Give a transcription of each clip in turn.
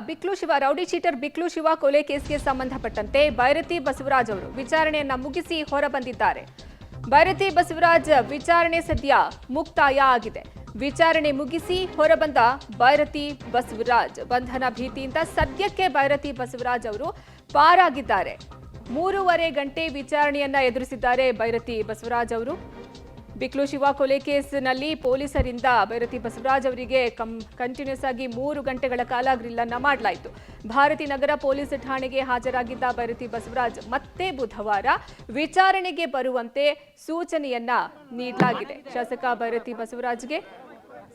ಬಿಕ್ಲು Shiva rowdy cheater ಬಿಕ್ಲು Shiva ಕೊಲೆ ಕೇಸ್ಗೆ ಸಂಬಂಧಪಟ್ಟಂತೆ ಭೈರತಿ ಬಸವರಾಜ್ ಅವರು ವಿಚಾರಣೆಯನ್ನ ಮುಗಿಸಿ ಹೊರಬಂದಿದ್ದಾರೆ. ಭೈರತಿ ಬಸವರಾಜ್ ವಿಚಾರಣೆ ಸದ್ಯ ಮುಕ್ತಾಯ ಆಗಿದೆ. ವಿಚಾರಣೆ ಮುಗಿಸಿ ಹೊರಬಂದ ಭೈರತಿ ಬಸವರಾಜ್ ಬಂಧನ ಭೀತಿಯಿಂದ ಸದ್ಯಕ್ಕೆ ಭೈರತಿ ಬಸವರಾಜ್ ಅವರು ಪಾರಾಗಿದ್ದಾರೆ. 3.5 ಗಂಟೆ ವಿಚಾರಣೆಯನ್ನ ಎದುರಿಸಿದ್ದಾರೆ ಭೈರತಿ ಬಸವರಾಜ್ ಅವರು. ಬಿಕ್ಲು ಶಿವ ಕೊಲೆ ಕೇಸ್ನಲ್ಲಿ ಪೊಲೀಸರಿಂದ ಭೈರತಿ ಬಸವರಾಜ್ ಅವರಿಗೆ ಕಂಟಿನ್ಯೂಸ್ ಆಗಿ 3 ಗಂಟೆಗಳ ಕಾಲ ಗ್ರಿಲ್ ಅನ್ನ ಮಾಡಲಾಯಿತು. ಭಾರತಿ ನಗರ ಪೊಲೀಸ್ ಠಾಣೆಗೆ ಹಾಜರಾಗಿದ್ದ ಭೈರತಿ ಬಸವರಾಜ್ ಮತ್ತೆ ಬುಧವಾರ ವಿಚಾರಣೆಗೆ ಬರುವಂತೆ ಸೂಚನೆಯನ್ನ ನೀಡಲಾಗಿದೆ. ಶಾಸಕ ಭೈರತಿ ಬಸವರಾಜ್ಗೆ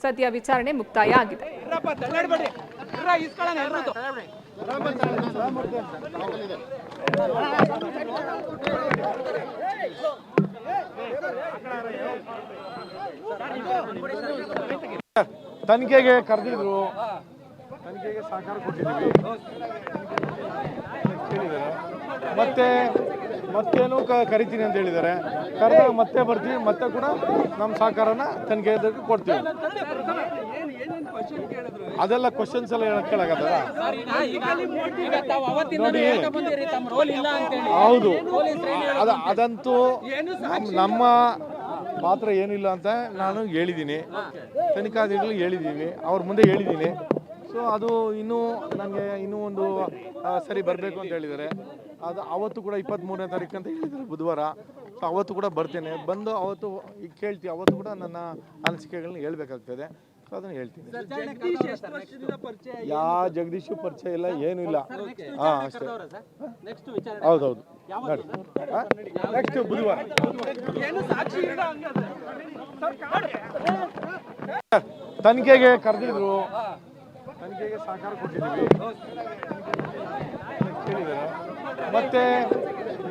ಸದ್ಯ ವಿಚಾರಣೆ ಮುಕ್ತಾಯ ಆಗಿದೆ. ತನಿಖೆಗೆ ಕರೆದಿದ್ರು, ತನಿಖೆಗೆ ಸಹಕಾರ ಕೊಟ್ಟಿದ್ದೀವಿ ಹೇಳಿದ್ದಾರೆ. ಮತ್ತೇನು ಕರಿತೀನಿ ಅಂತ ಹೇಳಿದ್ದಾರೆ. ಕರೆದಾಗ ಮತ್ತೆ ಬರ್ತೀವಿ, ಮತ್ತೆ ಕೂಡ ನಮ್ಮ ಸಹಕಾರನ ತನಿಖೆ ಕೊಡ್ತೀವಿ. ಅದೆಲ್ಲ ಕ್ವಶನ್ಸ್ ಎಲ್ಲ ಕೇಳಾಗತ್ತದ ನೋಡಿ. ಹೌದು, ಅದಂತೂ ನಮ್ಮ ಪಾತ್ರ ಏನಿಲ್ಲ ಅಂತ ನಾನು ಹೇಳಿದ್ದೀನಿ, ತನಿಖಾಧಿಕಾರಿಗಳು ಹೇಳಿದ್ದೀವಿ, ಅವ್ರ ಮುಂದೆ ಹೇಳಿದ್ದೀನಿ. ಸೊ ಅದು ಇನ್ನೂ ನನಗೆ ಇನ್ನೂ ಒಂದು ಸರಿ ಬರಬೇಕು ಅಂತ ಹೇಳಿದ್ದಾರೆ. ಅದು ಅವತ್ತು ಕೂಡ 23ನೇ ತಾರೀಕು ಅಂತ ಹೇಳಿದ್ದಾರೆ, ಬುಧವಾರ. ಸೊ ಅವತ್ತು ಕೂಡ ಬರ್ತೇನೆ. ಬಂದು ಅವತ್ತು ಈಗ ಕೇಳ್ತೀವಿ, ಅವತ್ತು ಕೂಡ ನನ್ನ ಅನಿಸಿಕೆಗಳನ್ನ ಹೇಳ್ಬೇಕಾಗ್ತದೆ. ಸೊ ಅದನ್ನು ಹೇಳ್ತೀನಿ. ಜಗದೀಶ್ ಪರಿಚಯ ಇಲ್ಲ, ಏನೂ ಇಲ್ಲ. ಹಾಂ ಅಷ್ಟೇ. ಹೌದೌದು, ನೆಕ್ಸ್ಟ್ ಬುಧವಾರ ತನಿಖೆಗೆ ಕರೆದಿದ್ರು, ತನಿಖೆಗೆ ಸಹಕಾರ ಕೊಟ್ಟಿದ್ದೀವಿ ಹೇಳಿದ್ದಾರೆ.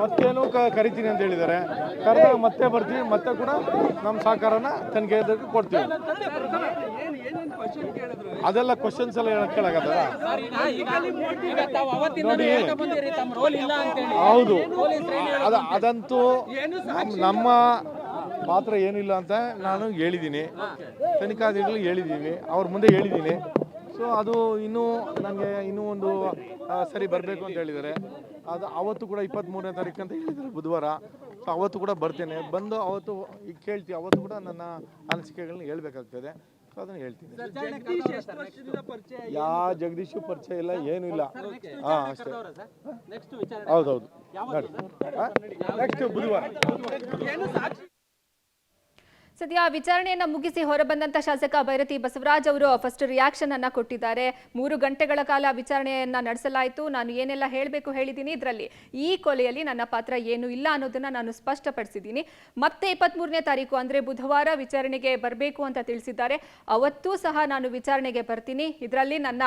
ಮತ್ತೇನು ಕರಿತೀನಿ ಅಂತ ಹೇಳಿದ್ದಾರೆ. ಕರೆದಾಗ ಮತ್ತೆ ಬರ್ತೀವಿ, ಮತ್ತೆ ಕೂಡ ನಮ್ಮ ಸಹಕಾರನ ತನಿಖೆ ಕೊಡ್ತೀವಿ. ಅದೆಲ್ಲ ಕ್ವಶನ್ಸ್ ಎಲ್ಲ ಕೇಳಾಗತ್ತದ ನೋಡಿ. ಹೌದು, ಅದಂತೂ ನಮ್ಮ ಪಾತ್ರ ಏನಿಲ್ಲ ಅಂತ ನಾನು ಹೇಳಿದ್ದೀನಿ, ತನಿಖಾಧಿಕಾರಿಗಳು ಹೇಳಿದ್ದೀವಿ, ಅವ್ರ ಮುಂದೆ ಹೇಳಿದ್ದೀನಿ. ಸೊ ಅದು ಇನ್ನೂ ನನಗೆ ಇನ್ನೂ ಒಂದು ಸರಿ ಬರಬೇಕು ಅಂತ ಹೇಳಿದ್ದಾರೆ. ಅದು ಅವತ್ತು ಕೂಡ 23ನೇ ತಾರೀಕು ಅಂತ ಹೇಳಿದ್ದಾರೆ, ಬುಧವಾರ. ಸೊ ಅವತ್ತು ಕೂಡ ಬರ್ತೇನೆ. ಬಂದು ಅವತ್ತು ಈಗ ಕೇಳ್ತೀವಿ, ಅವತ್ತು ಕೂಡ ನನ್ನ ಅನಿಸಿಕೆಗಳನ್ನ ಹೇಳ್ಬೇಕಾಗ್ತದೆ. ಸೊ ಅದನ್ನು ಹೇಳ್ತೀನಿ. ಜಗದೀಶ್ ಪರಿಚಯ ಇಲ್ಲ, ಏನೂ ಇಲ್ಲ. ಹಾಂ ಅಷ್ಟೇ. ಹೌದೌದು, ನೆಕ್ಸ್ಟ್ ಬುಧವಾರ ಸದ್ಯ ವಿಚಾರಣೆಯನ್ನ ಮುಗಿಸಿ ಹೊರಬಂದಂತ ಶಾಸಕ ಭೈರತಿ ಬಸವರಾಜ್ ಅವರು ಫಸ್ಟ್ ರಿಯಾಕ್ಷನ್ ಅನ್ನ ಕೊಟ್ಟಿದ್ದಾರೆ. 3 ಗಂಟೆಗಳ ಕಾಲ ವಿಚಾರಣೆಯನ್ನ ನಡೆಸಲಾಯಿತು. ನಾನು ಏನೆಲ್ಲ ಹೇಳಬೇಕು ಹೇಳಿದ್ದೀನಿ. ಇದರಲ್ಲಿ ಈ ಕೊಲೆಯಲ್ಲಿ ನನ್ನ ಪಾತ್ರ ಏನು ಇಲ್ಲ ಅನ್ನೋದನ್ನ ನಾನು ಸ್ಪಷ್ಟಪಡಿಸಿದ್ದೀನಿ. ಮತ್ತೆ 23ನೇ ತಾರೀಕು ಅಂದ್ರೆ ಬುಧವಾರ ವಿಚಾರಣೆಗೆ ಬರಬೇಕು ಅಂತ ತಿಳಿಸಿದ್ದಾರೆ. ಅವತ್ತೂ ಸಹ ನಾನು ವಿಚಾರಣೆಗೆ ಬರ್ತೀನಿ. ಇದರಲ್ಲಿ ನನ್ನ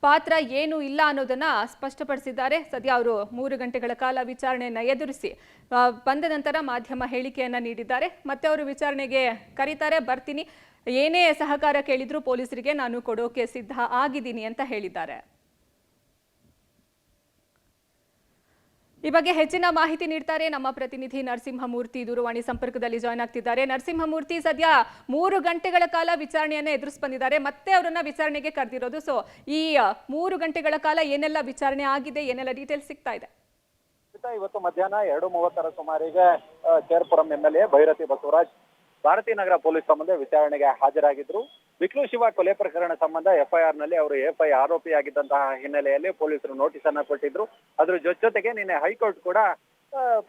ಪಾತ್ರ ಏನು ಇಲ್ಲ ಅನ್ನೋದನ್ನ ಸ್ಪಷ್ಟಪಡಿಸಿದ್ದಾರೆ. ಸದ್ಯ ಅವರು 3 ಗಂಟೆಗಳ ಕಾಲ ವಿಚಾರಣೆಯನ್ನ ಎದುರಿಸಿ ಬಂದ ನಂತರ ಮಾಧ್ಯಮ ಹೇಳಿಕೆಯನ್ನ ನೀಡಿದ್ದಾರೆ. ಮತ್ತೆ ಅವರು ವಿಚಾರಣೆಗೆ ಕರೀತಾರೆ, ಬರ್ತೀನಿ, ಏನೇ ಸಹಕಾರ ಕೇಳಿದ್ರು ಪೊಲೀಸರಿಗೆ ನಾನು ಕೊಡೋಕೆ ಸಿದ್ಧ ಆಗಿದ್ದೀನಿ ಅಂತ ಹೇಳಿದ್ದಾರೆ. ಈ ಬಗ್ಗೆ ಹೆಚ್ಚಿನ ಮಾಹಿತಿ ನೀಡ್ತಾರೆ ನಮ್ಮ ಪ್ರತಿನಿಧಿ ನರಸಿಂಹಮೂರ್ತಿ. ದೂರವಾಣಿ ಸಂಪರ್ಕದಲ್ಲಿ ಜಾಯ್ನ್ ಆಗ್ತಿದ್ದಾರೆ. ನರಸಿಂಹಮೂರ್ತಿ, ಸದ್ಯ 3 ಗಂಟೆಗಳ ಕಾಲ ವಿಚಾರಣೆಯನ್ನ ಎದುರಿಸಿ ಬಂದಿದ್ದಾರೆ. ಮತ್ತೆ ಅವರನ್ನ ವಿಚಾರಣೆಗೆ ಕರೆದಿರೋದು. ಸೊ ಈ 3 ಗಂಟೆಗಳ ಕಾಲ ಏನೆಲ್ಲ ವಿಚಾರಣೆ ಆಗಿದೆ, ಏನೆಲ್ಲ ಡೀಟೇಲ್ಸ್ ಸಿಗ್ತಾ ಇದೆ? ಇವತ್ತು ಮಧ್ಯಾಹ್ನ 2:30 ಸುಮಾರಿಗೆ ಕೇರ್ಪುರಂ MLA ಭೈರತಿ ಬಸವರಾಜ್ ಭಾರತೀಯ ನಗರ ಪೊಲೀಸ್ ಸಂಬಂಧ ವಿಚಾರಣೆಗೆ ಹಾಜರಾಗಿದ್ರು. ಬಿಕ್ಲು ಶಿವ ಕೊಲೆ ಪ್ರಕರಣ ಸಂಬಂಧ FIR ನಲ್ಲಿ ಅವರು AFI ಆರೋಪಿಯಾಗಿದ್ದಂತಹ ಹಿನ್ನೆಲೆಯಲ್ಲಿ ಪೊಲೀಸರು ನೋಟಿಸ್ ಅನ್ನ ಕೊಟ್ಟಿದ್ರು. ಅದ್ರ ಜೊತೆಗೆ ನಿನ್ನೆ ಹೈಕೋರ್ಟ್ ಕೂಡ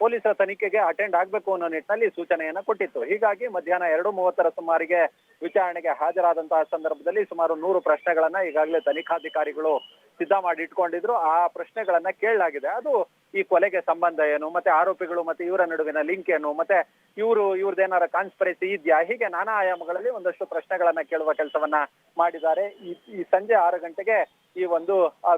ಪೊಲೀಸರ ತನಿಖೆಗೆ ಅಟೆಂಡ್ ಆಗ್ಬೇಕು ಅನ್ನೋ ನಿಟ್ಟಿನಲ್ಲಿ ಸೂಚನೆಯನ್ನ ಕೊಟ್ಟಿತ್ತು. ಹೀಗಾಗಿ ಮಧ್ಯಾಹ್ನ 2:30 ಸುಮಾರಿಗೆ ವಿಚಾರಣೆಗೆ ಹಾಜರಾದಂತಹ ಸಂದರ್ಭದಲ್ಲಿ ಸುಮಾರು 100 ಪ್ರಶ್ನೆಗಳನ್ನ ಈಗಾಗಲೇ ತನಿಖಾಧಿಕಾರಿಗಳು ಸಿದ್ಧ ಮಾಡಿ ಇಟ್ಕೊಂಡಿದ್ರು. ಆ ಪ್ರಶ್ನೆಗಳನ್ನ ಕೇಳಲಾಗಿದೆ. ಅದು ಈ ಕೊಲೆಗೆ ಸಂಬಂಧ ಏನು, ಮತ್ತೆ ಆರೋಪಿಗಳು ಮತ್ತೆ ಇವರ ನಡುವಿನ ಲಿಂಕ್ ಏನು, ಮತ್ತೆ ಇವ್ರದ್ದೇನಾರ ಕಾನ್ಸ್ಪಿರಸಿ ಇದೆಯಾ, ಹೀಗೆ ನಾನಾ ಆಯಾಮಗಳಲ್ಲಿ ಒಂದಷ್ಟು ಪ್ರಶ್ನೆಗಳನ್ನ ಕೇಳುವ ಕೆಲಸವನ್ನ ಮಾಡಿದ್ದಾರೆ. ಈ ಸಂಜೆ 6 ಗಂಟೆಗೆ ಈ ಒಂದು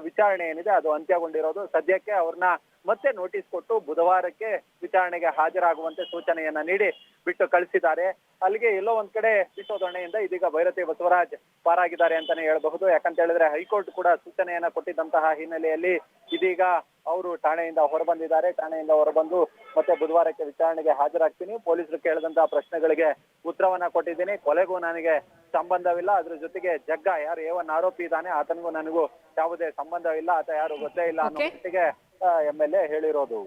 ವಿಚಾರಣೆ ಏನಿದೆ ಅದು ಅಂತ್ಯಗೊಂಡಿರೋದು. ಸದ್ಯಕ್ಕೆ ಅವ್ರನ್ನ ಮತ್ತೆ ನೋಟಿಸ್ ಕೊಟ್ಟು ಬುಧವಾರಕ್ಕೆ ವಿಚಾರಣೆಗೆ ಹಾಜರಾಗುವಂತೆ ಸೂಚನೆಯನ್ನ ನೀಡಿ ಬಿಟ್ಟು ಕಳಿಸಿದ್ದಾರೆ. ಅಲ್ಲಿಗೆ ಎಲ್ಲೋ ಒಂದ್ ಕಡೆ ಸಿಟ್ಟೋದಣೆಯಿಂದ ಇದೀಗ ಭೈರತಿ ಬಸವರಾಜ್ ಪಾರಾಗಿದ್ದಾರೆ ಅಂತಾನೆ ಹೇಳಬಹುದು. ಯಾಕಂತ ಹೇಳಿದ್ರೆ ಹೈಕೋರ್ಟ್ ಕೂಡ ಸೂಚನೆಯನ್ನ ಕೊಟ್ಟಿದ್ದಂತಹ ಹಿನ್ನೆಲೆಯಲ್ಲಿ ಇದೀಗ ಅವರು ಠಾಣೆಯಿಂದ ಹೊರಬಂದಿದ್ದಾರೆ. ಠಾಣೆಯಿಂದ ಹೊರಬಂದು ಮತ್ತೆ ಬುಧವಾರಕ್ಕೆ ವಿಚಾರಣೆಗೆ ಹಾಜರಾಗ್ತೀನಿ. ಪೊಲೀಸರು ಕೇಳಿದಂತಹ ಪ್ರಶ್ನೆಗಳಿಗೆ ಉತ್ತರವನ್ನ ಕೊಟ್ಟಿದ್ದೀನಿ. ಕೊಲೆಗೂ ನನಗೆ ಸಂಬಂಧವಿಲ್ಲ. ಅದ್ರ ಜೊತೆಗೆ ಜಗ್ಗ ಯಾರು A1 ಆರೋಪಿ ಇದ್ದಾನೆ ಆತನಿಗೂ ನನಗೂ ಯಾವುದೇ ಸಂಬಂಧವಿಲ್ಲ. ಆತ ಯಾರು ಗೊತ್ತೇ ಇಲ್ಲ ಅನ್ನೋ ಮಟ್ಟಿಗೆ MLA ಹೇಳಿರೋದು.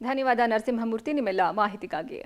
ಧನ್ಯವಾದ ನರಸಿಂಹಮೂರ್ತಿ ನಿಮ್ಮೆಲ್ಲ ಮಾಹಿತಿಗಾಗಿ.